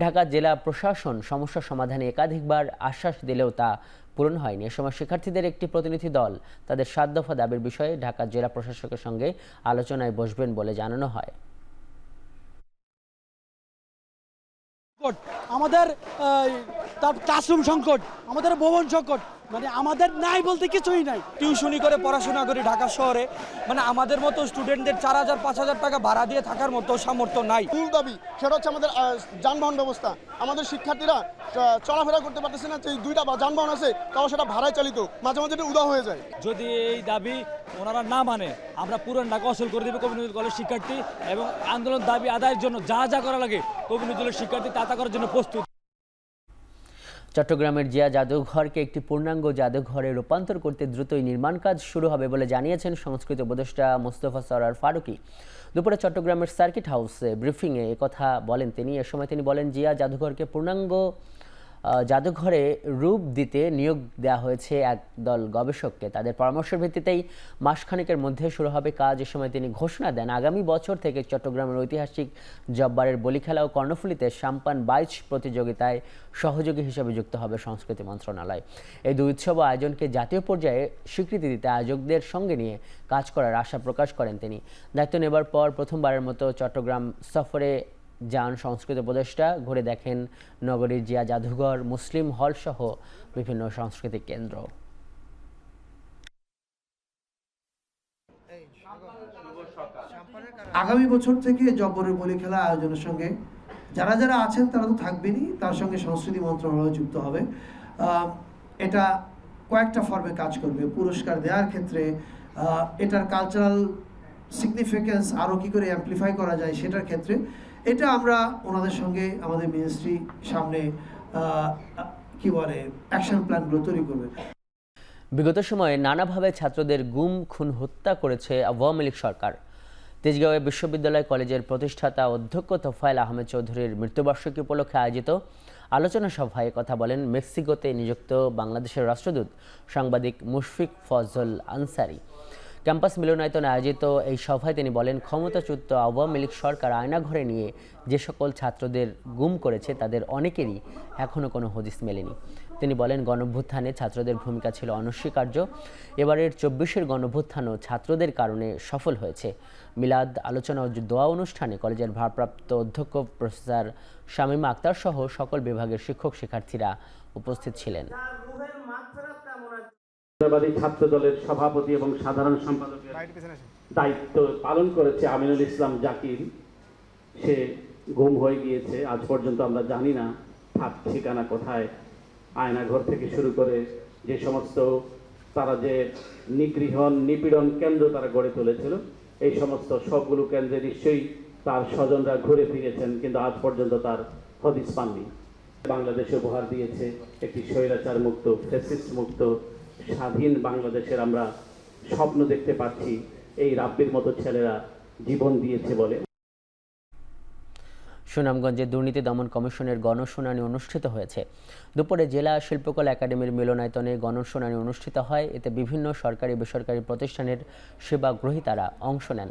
ঢাকা জেলা প্রশাসন সমস্যা সমাধানে একাধিকবার আশ্বাস দিলেও তা পূরণ হয়নি। এ সময় শিক্ষার্থীদের একটি প্রতিনিধি দল তাদের 7 দফা দাবির বিষয়ে ঢাকা জেলা প্রশাসকের সঙ্গে আলোচনায় বসবেন বলে জানানো হয়। আমাদের ক্লাসরুম সংকট, আমাদের ভবন সংকট, মানে আমাদের নাই বলতে কিছুই নাই। টিউশনি করে পড়াশোনা করি ঢাকা শহরে, মানে আমাদের মতো স্টুডেন্টদের 4000-5000 টাকা ভাড়া দিয়ে থাকার মতো সামর্থ্য নাই। মূল দাবি সেটা হচ্ছে আমাদের যানবাহন ব্যবস্থা। আমাদের শিক্ষার্থীরা চলাফেরা করতে পারতেছে না, যে 2টা যানবাহন আছে তাও সেটা ভাড়ায় চালিত, মাঝে মাঝে এটা উদা হয়ে যায়। যদি এই দাবি ওনারা না মানে আমরা পুরান ঢাকা অচল করে দেবে কবি নজরুল কলেজ শিক্ষার্থী, এবং আন্দোলন দাবি আদায়ের জন্য যা যা করা লাগে কবি নজরুলের শিক্ষার্থী তা করার জন্য প্রস্তুত। চট্টগ্রামের জিয়া জাদুঘরকে একটি পূর্ণাঙ্গ জাদুঘরে রূপান্তর করতে দ্রুতই নির্মাণ কাজ শুরু হবে বলে জানিয়েছেন সংস্কৃতি উপদেষ্টা মোস্তফা সরোয়ার ফারুকী। দুপুরে চট্টগ্রামের সার্কিট হাউসে ব্রিফিংয়ে একথা বলেন তিনি। এ সময় তিনি বলেন, জিয়া জাদুঘরকে পূর্ণাঙ্গ জাদুঘরে রূপ দিতে নিয়োগ দেওয়া হয়েছে একদল গবেষককে। তাদের পরামর্শের ভিত্তিতেই মাসখানেকের মধ্যে শুরু হবে কাজ। এ সময় তিনি ঘোষণা দেন, আগামী বছর থেকে চট্টগ্রামের ঐতিহাসিক জব্বারের বলিখেলা ও কর্ণফুলীতে সাম্পান বাইচ প্রতিযোগিতায় সহযোগী হিসেবে যুক্ত হবে সংস্কৃতি মন্ত্রণালয়। এই 2 উৎসব আয়োজনকে জাতীয় পর্যায়ে স্বীকৃতি দিতে আয়োজকদের সঙ্গে নিয়ে কাজ করার আশা প্রকাশ করেন তিনি। দায়িত্ব নেবার পর প্রথমবারের মতো চট্টগ্রাম সফরে যান সংস্কৃতি উপদেষ্টা। ঘুরে দেখেন নগরীর জিয়া জাদুঘর, মুসলিম হল সহ বিভিন্ন সাংস্কৃতিক কেন্দ্র। আগামী বছর থেকে জব্বরের বলি খেলা আয়োজনের সঙ্গে যারা যারা আছেন তারা তো থাকবেনই, তার সঙ্গে সংস্কৃতি মন্ত্রণালয় যুক্ত হবে। এটা কয়েকটা ফর্মে কাজ করবে। পুরস্কার দেওয়ার ক্ষেত্রে এটার কালচারাল সিগনিফিকেন্স আরও কী করে অ্যাম্প্লিফাই করা যায় সেটার ক্ষেত্রে এটা আমরা ওনাদের সঙ্গে আমাদের মিনিস্ট্রি সামনে অ্যাকশন প্ল্যানগুলো তৈরি করবে। বিগত সময়ে নানাভাবে ছাত্রদের গুম, খুন, হত্যা করেছে আওয়ামী লীগ সরকার। তেজগাঁওয়ে বিশ্ববিদ্যালয় কলেজের প্রতিষ্ঠাতা অধ্যক্ষ তোফায়েল আহমেদ চৌধুরীর মৃত্যুবার্ষিকী উপলক্ষে আয়োজিত আলোচনা সভায় কথা বলেন মেক্সিকোতে নিযুক্ত বাংলাদেশের রাষ্ট্রদূত সাংবাদিক মুশফিক ফজল আনসারি। ক্যাম্পাস মিলনায়তনে আয়োজিত এই সভায় তিনি বলেন, ক্ষমতাচ্যুত আওয়ামী লীগ সরকার আয়নাঘরে নিয়ে যে সকল ছাত্রদের গুম করেছে তাদের অনেকেরই এখনও কোনো হদিস মেলেনি। তিনি বলেন, গণঅভ্যুত্থানে ছাত্রদের ভূমিকা ছিল অনস্বীকার্য। এবারের 24-এর গণঅভ্যুত্থানও ছাত্রদের কারণে সফল হয়েছে। মিলাদ, আলোচনা ও দোয়া অনুষ্ঠানে কলেজের ভারপ্রাপ্ত অধ্যক্ষ প্রফেসর শামীমা আক্তার সহ সকল বিভাগের শিক্ষক শিক্ষার্থীরা উপস্থিত ছিলেন। ছাত্র দলের সভাপতি এবং সাধারণ সম্পাদকের দায়িত্ব পালন করেছে আমিনুল ইসলাম জাকির। সে গুম হয়ে গিয়েছে, আজ পর্যন্ত আমরা জানি না তার ঠিকানা কোথায়। আয়নাঘর থেকে শুরু করে যে সমস্ত তারা যে নিপীড়ন কেন্দ্র তারা গড়ে তুলেছিল, এই সমস্ত সবগুলো কেন্দ্রে নিশ্চয়ই তার স্বজনরা ঘুরে ফিরেছেন, কিন্তু আজ পর্যন্ত তার হদিস পাননি। বাংলাদেশে উপহার দিয়েছে একটি স্বৈরাচার মুক্ত, ফ্যাসিস্ট মুক্ত, স্বাধীন বাংলাদেশের আমরা স্বপ্ন দেখতে পাচ্ছি। এই রাব্বির মতো ছেলেরা জীবন দিয়েছে বলে। সুনামগঞ্জে দুর্নীতি দমন কমিশনের গণশুনানি অনুষ্ঠিত হয়েছে। দুপুরে জেলা শিল্পকলা একাডেমির মিলনায়তনে গণশুনানি অনুষ্ঠিত হয়। এতে বিভিন্ন সরকারি বেসরকারি প্রতিষ্ঠানের সেবা গ্রহীতারা অংশ নেন।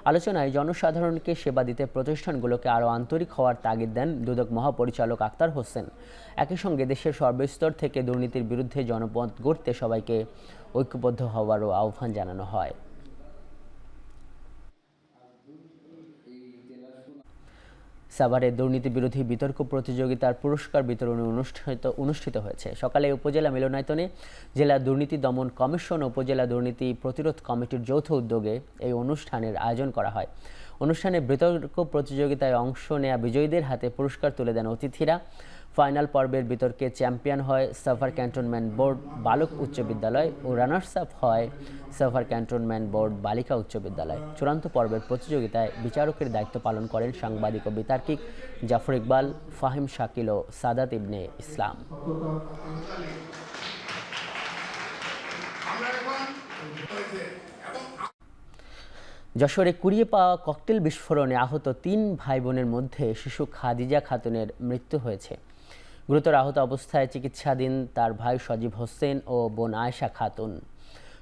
আলোচনায় জনসাধারণকে সেবা দিতে প্রতিষ্ঠানগুলোকে আরও আন্তরিক হওয়ার তাগিদ দেন দুদক মহাপরিচালক আক্তার হোসেন। একই সঙ্গে দেশের সর্বস্তর থেকে দুর্নীতির বিরুদ্ধে জনপথ গড়তে সবাইকে ঐক্যবদ্ধ হওয়ারও আহ্বান জানানো হয়। সাভারে দুর্নীতি বিরোধী বিতর্ক প্রতিযোগিতার পুরস্কার বিতরণী অনুষ্ঠিত হয়েছে। সকালে উপজেলা মিলনায়তনে জেলা দুর্নীতি দমন কমিশন ও উপজেলা দুর্নীতি প্রতিরোধ কমিটির যৌথ উদ্যোগে এই অনুষ্ঠানের আয়োজন করা হয়। অনুষ্ঠানে বিতর্ক প্রতিযোগিতায় অংশ নেয়া বিজয়ীদের হাতে পুরস্কার তুলে দেন অতিথিরা। ফাইনাল পর্বের বিতর্কে চ্যাম্পিয়ন হয় সাভার ক্যান্টনমেন্ট বোর্ড বালক উচ্চ বিদ্যালয় ও রানার্স আপ হয় সাভার ক্যান্টনমেন্ট বোর্ড বালিকা উচ্চ বিদ্যালয়। চূড়ান্ত পর্বের প্রতিযোগিতায় বিচারকের দায়িত্ব পালন করেন সাংবাদিক ও বিতার্কিক জাফর ইকবাল, ফাহিম শাকিল ও সাদাত ইবনে ইসলাম। যশোরে কুড়িয়ে পাওয়া ককটেল বিস্ফোরণে আহত 3 ভাই বোনের মধ্যে শিশু খাদিজা খাতুনের মৃত্যু হয়েছে। গুরুতর আহত অবস্থায় চিকিৎসাধীন তার ভাই সজীব হোসেন ও বোন আয়েশা খাতুন।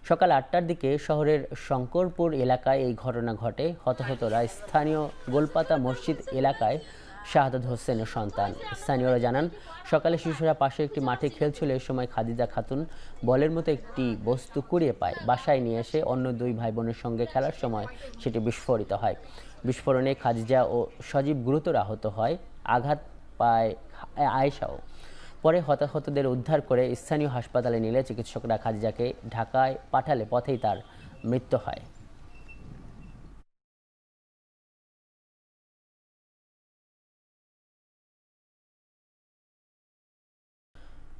সকাল 8টার দিকে শহরের শঙ্করপুর এলাকায় এই ঘটনা ঘটে। হতাহতরা স্থানীয় গোলপাতা মসজিদ এলাকায় শাহাদাত হোসেনের সন্তান। স্থানীয়রা জানান, সকালে শিশুরা পাশে একটি মাঠে খেলছিল। এই সময় খাদিজা খাতুন বলের মতো একটি বস্তু কুড়িয়ে পায়। বাসায় নিয়ে এসে অন্য 2 ভাই বোনের সঙ্গে খেলার সময় সেটি বিস্ফোরিত হয়। বিস্ফোরণে খাদিজা ও সজীব গুরুতর আহত হয়। আঘাত পায় আয়েশাও। পরে হতাহতদের উদ্ধার করে স্থানীয় হাসপাতালে নিলে চিকিৎসকরা খাদিজাকে ঢাকায় পাঠালে পথেই তার মৃত্যু হয়।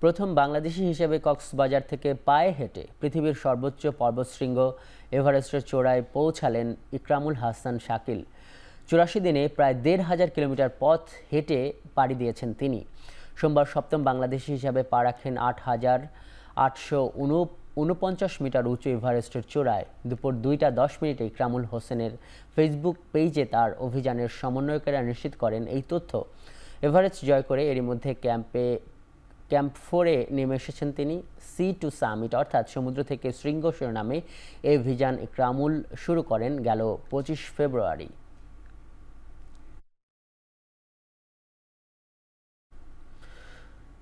প্রথম বাংলাদেশি হিসেবে কক্সবাজার থেকে পায়ে হেঁটে পৃথিবীর সর্বোচ্চ পর্বতশৃঙ্গ এভারেস্টের চূড়ায় পৌঁছালেন ইকরামুল হাসান শাকিল। 84 দিনে প্রায় 1500 কিলোমিটার পথ হেঁটে পাড়ি দিয়েছেন তিনি। সোমবার 7ম বাংলাদেশি হিসাবে পা রাখেন 8849 মিটার উঁচু এভারেস্টের চূড়ায়। দুপুর 2টা 10 মিনিটে ইকরামুল হোসেনের ফেসবুক পেজে তার অভিযানের সমন্বয়কারীরা নিশ্চিত করেন এই তথ্য। এভারেস্ট জয় করে এরই মধ্যে ক্যাম্প 4-এ নেমে এসেছেন তিনি। সি টু সামিট অর্থাৎ সমুদ্র থেকে শৃঙ্গ শিরোনামে এই অভিযান ইকরামুল শুরু করেন গেল 25 ফেব্রুয়ারি।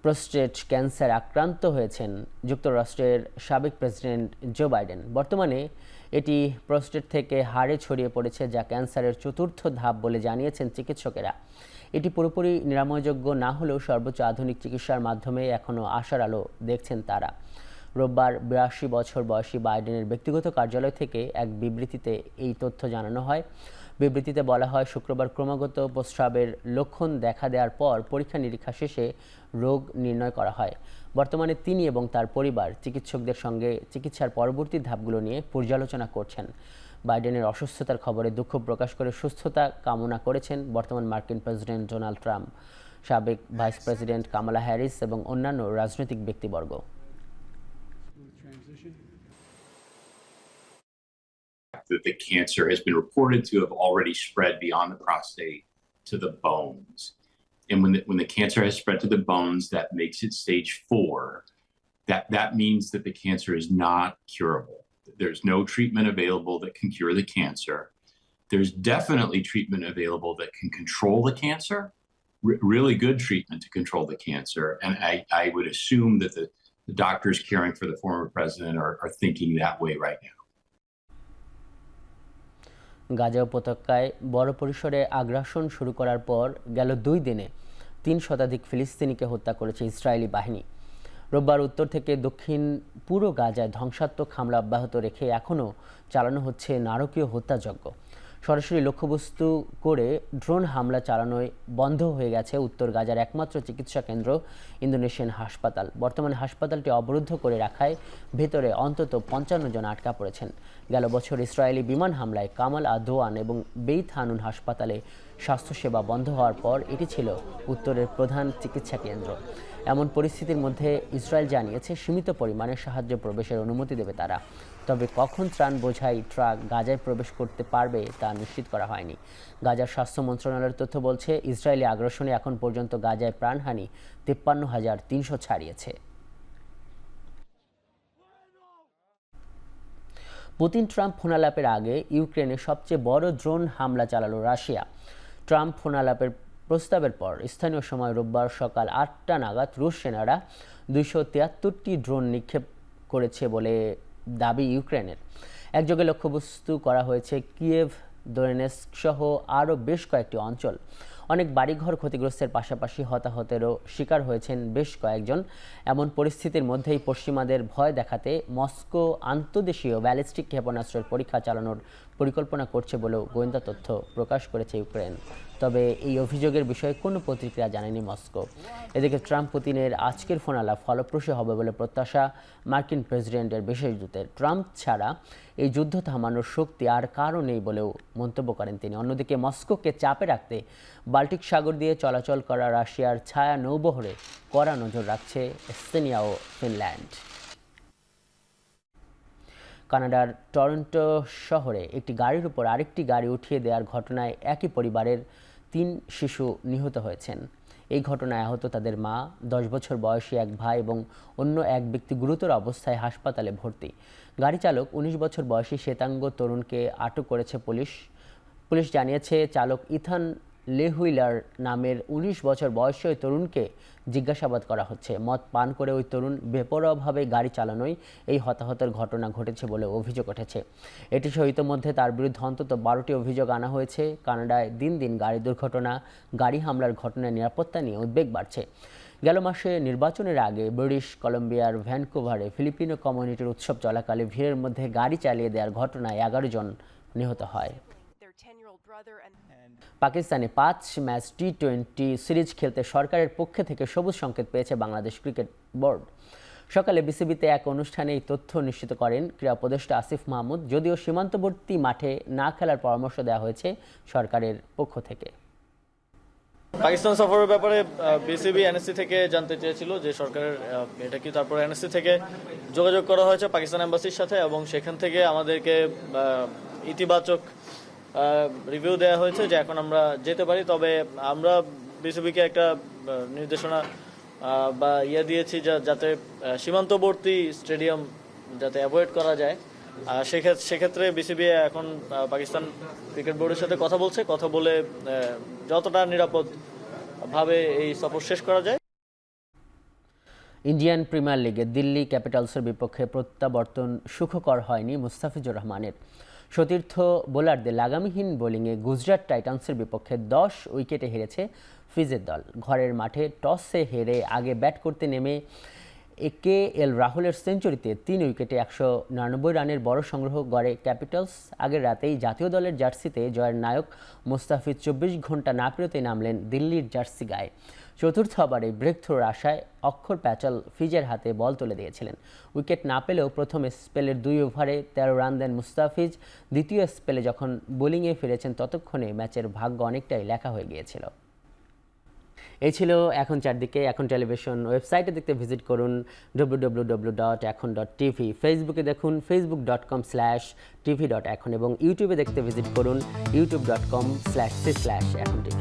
প্রোস্টেট ক্যান্সার আক্রান্ত হয়েছেন যুক্তরাষ্ট্রের সাবেক প্রেসিডেন্ট জো বাইডেন। বর্তমানে এটি প্রোস্টেট থেকে হাড়ে ছড়িয়ে পড়েছে, যা ক্যান্সারের 4র্থ ধাপ বলে জানিয়েছেন চিকিৎসকেরা। এটি পুরোপুরি নিরাময়যোগ্য না হলেও সর্বোচ্চ আধুনিক চিকিৎসার মাধ্যমে এখনও আশার আলো দেখছেন তারা। রোববার 82 বছর বয়সী বাইডেনের ব্যক্তিগত কার্যালয় থেকে এক বিবৃতিতে এই তথ্য জানানো হয়। বিবৃতিতে বলা হয়, শুক্রবার ক্রমাগত প্রস্রাবের লক্ষণ দেখা দেওয়ার পর পরীক্ষা নিরীক্ষা শেষে রোগ নির্ণয় করা হয়। বর্তমানে তিনি এবং তার পরিবার চিকিৎসকদের সঙ্গে চিকিৎসার পরবর্তী ধাপগুলো নিয়ে পর্যালোচনা করছেন। বাইডেনের অসুস্থতার খবরে দুঃখ প্রকাশ করে সুস্থতা কামনা করেছেন বর্তমান মার্কিন প্রেসিডেন্ট ডোনাল্ড ট্রাম্প, সাবেক ভাইস প্রেসিডেন্ট কামালা হ্যারিস এবং অন্যান্য রাজনৈতিক ব্যক্তিবর্গ। That the cancer has been reported to have already spread beyond the prostate to the bones. And when the cancer has spread to the bones, that makes it stage 4. That means that the cancer is not curable. There's no treatment available that can cure the cancer. There's definitely treatment available that can control the cancer, really good treatment to control the cancer. And I would assume that the doctors caring for the former president are thinking that way right now. Gaza উপত্যকায় বড় পরিসরে আগ্রাসন শুরু করার পর গেল 2 দিনে 3 শতাধিক ফিলিস্তিনিকে হত্যা করেছে ইসরায়েলি বাহিনী। রোববার উত্তর থেকে দক্ষিণ পুরো গাজায় ধ্বংসাত্মক হামলা অব্যাহত রেখে এখনও চালানো হচ্ছে নারকীয় হত্যাযজ্ঞ। সরাসরি লক্ষ্যবস্তু করে ড্রোন হামলা চালানোয় বন্ধ হয়ে গেছে উত্তর গাজার একমাত্র চিকিৎসা কেন্দ্র ইন্দোনেশিয়ান হাসপাতাল। বর্তমানে হাসপাতালটি অবরুদ্ধ করে রাখায় ভেতরে অন্তত 55 জন আটকা পড়েছেন। গেল বছর ইসরায়েলি বিমান হামলায় কামাল আদওয়ান এবং বেইত হানুন হাসপাতালে স্বাস্থ্যসেবা বন্ধ হওয়ার পর এটি ছিল উত্তরের প্রধান চিকিৎসা কেন্দ্র। এমন পরিস্থিতির মধ্যে ইসরায়েল জানিয়েছে সীমিত পরিমাণে সাহায্য প্রবেশের অনুমতি দেবে তারা। তবে কখন ত্রাণ বোঝাই ট্রাক গাজায় প্রবেশ করতে পারবে তা নিশ্চিত করা হয়নি। গাজার স্বাস্থ্য মন্ত্রণালয়ের তথ্য বলছে ইসরায়েলি আগ্রাসনে এখন পর্যন্ত গাজায় প্রাণহানি 53,300 ছাড়িয়েছে। পুতিন ট্রাম্প ফোনালাপের আগে ইউক্রেনে সবচেয়ে বড় ড্রোন হামলা চালালো রাশিয়া। ট্রাম্প ফোনালাপের প্রস্তাবের পর স্থানীয় সময় রোববার সকাল 8টা নাগাদ রুশ সেনারা 273টি ড্রোন নিক্ষেপ করেছে বলে দাবি ইউক্রেনের। একযোগে লক্ষ্যবস্তু করা হয়েছে কিয়েভ, দোনেৎস্ক সহ আরও বেশ কয়েকটি অঞ্চল। অনেক বাড়িঘর ক্ষতিগ্রস্তের পাশাপাশি হতাহতেরও শিকার হয়েছেন বেশ কয়েকজন। এমন পরিস্থিতির মধ্যেই পশ্চিমাদের ভয় দেখাতে মস্কো আন্তদেশীয় ব্যালিস্টিক ক্ষেপণাস্ত্রের পরীক্ষা চালানোর পরিকল্পনা করছে বলেও গোয়েন্দা তথ্য প্রকাশ করেছে ইউক্রেন। তবে এই অভিযোগের বিষয়ে কোনো প্রতিক্রিয়া জানায়নি মস্কো। এদিকে ট্রাম্প পুতিনের আজকের ফোনালাপ ফলপ্রসূ হবে বলে প্রত্যাশা মার্কিন প্রেসিডেন্টের বিশেষ দূতের। ট্রাম্প ছাড়া এই যুদ্ধ থামানোর শক্তি আর কারও নেই বলেও মন্তব্য করেন তিনি। অন্যদিকে মস্কোকে চাপে রাখতে বাল্টিক সাগর দিয়ে চলাচল করা রাশিয়ার ছায়া নৌবহরে কড়া নজর রাখছে এস্তোনিয়া ও ফিনল্যান্ড। কানাডার টরন্টো শহরে একটি গাড়ির উপর আরেকটি গাড়ি উঠিয়ে দেওয়ার ঘটনায় একই পরিবারের 3 শিশু নিহত হয়েছেন। এই ঘটনায় আহত তাদের মা, 10 বছর বয়সী এক ভাই এবং অন্য এক ব্যক্তি গুরুতর অবস্থায় হাসপাতালে ভর্তি। গাড়ি চালক 19 বছর বয়সী শ্বেতাঙ্গ তরুণকে আটক করেছে পুলিশ। পুলিশ জানিয়েছে চালক ইথান লেহুইলার নামের 19 বছর বয়সী ওই তরুণকে জিজ্ঞাসাবাদ করা হচ্ছে। মদ পান করে ওই তরুণ বেপরোয়াভাবে গাড়ি চালানোয় এই হতাহতের ঘটনা ঘটেছে বলে অভিযোগ উঠেছে। এটি সহ ইতিমধ্যে তার বিরুদ্ধে অন্তত 12টি অভিযোগ আনা হয়েছে। কানাডায় দিন দিন গাড়ি দুর্ঘটনা, গাড়ি হামলার ঘটনায় নিরাপত্তা নিয়ে উদ্বেগ বাড়ছে। গেল মাসে নির্বাচনের আগে ব্রিটিশ কলম্বিয়ার ভ্যানকুভারে ফিলিপিনো কমিউনিটির উৎসব চলাকালে ভিড়ের মধ্যে গাড়ি চালিয়ে দেওয়ার ঘটনায় 11 জন নিহত হয়। পাকিস্তানে 5 ম্যাচ টি20 সিরিজ খেলতে সরকারের পক্ষ থেকে সবুজ সংকেত পেয়েছে বাংলাদেশ ক্রিকেট বোর্ড। সকালে বিসিবিতে এক অনুষ্ঠানে এই তথ্য নিশ্চিত করেন ক্রীড়া উপদেষ্টা আসিফ মাহমুদ। যদিও সীমান্তবর্তী মাঠে না খেলার পরামর্শ দেওয়া হয়েছে সরকারের পক্ষ থেকে। পাকিস্তান সফরের ব্যাপারে বিসিবি এনএসসি থেকে জানতে চেয়েছিল যে সরকারের এটা কি, তারপর এনএসসি থেকে যোগাযোগ করা হয়েছে পাকিস্তান এম্বাসির সাথে এবং সেখান থেকে আমাদেরকে ইতিবাচক রিভিউ দেওয়া হয়েছে যে এখন আমরা যেতে পারি। তবে আমরা বিসিবিকে একটা নির্দেশনা বা দিয়েছি যাতে সীমান্তবর্তী স্টেডিয়াম যাতে অ্যাভয়েড করা যায়। সেক্ষেত্রে বিসিবি এখন পাকিস্তান ক্রিকেট বোর্ডের সাথে কথা বলে যতটা নিরাপদভাবে এই সফর শেষ করা যায়। ইন্ডিয়ান প্রিমিয়ার লিগে দিল্লি ক্যাপিটালসের বিপক্ষে প্রত্যাবর্তন সুখকর হয়নি মুস্তাফিজুর রহমানের। সতীর্থ বোলারদের লাগামহীন বোলিংয়ে গুজরাট টাইটান্সের বিপক্ষে 10 উইকেটে হেরেছে ফিজের দল। ঘরের মাঠে টসে হেরে আগে ব্যাট করতে নেমে KL রাহুলের সেঞ্চুরিতে 3 উইকেটে 199 রানের বড় সংগ্রহ গড়ে ক্যাপিটালস। আগের রাতেই জাতীয় দলের জার্সিতে জয়ের নায়ক মুস্তাফিজ 24 ঘন্টা না পেরোতেই নামলেন দিল্লির জার্সি গায়ে। চতুর্থ ওভারে ব্রেক থ্রোর আশায় অক্ষর প্যাচাল ফিজের হাতে বল তুলে দিয়েছিলেন। উইকেট না পেলেও প্রথম স্পেলের 2 ওভারে 13 রান দেন মুস্তাফিজ। দ্বিতীয় স্পেলে যখন বোলিংয়ে ফিরেছেন ততক্ষণে ম্যাচের ভাগ্য অনেকটাই লেখা হয়ে গিয়েছিল। এই ছিল এখন চারদিকে। এখন টেলিভিশন ওয়েবসাইটে দেখতে ভিজিট করুন www.ekhon.tv। ফেসবুকে দেখুন facebook.com/tv.ekhon এবং ইউটিউবে দেখতে ভিজিট করুন youtube.com/c/ekhon tv।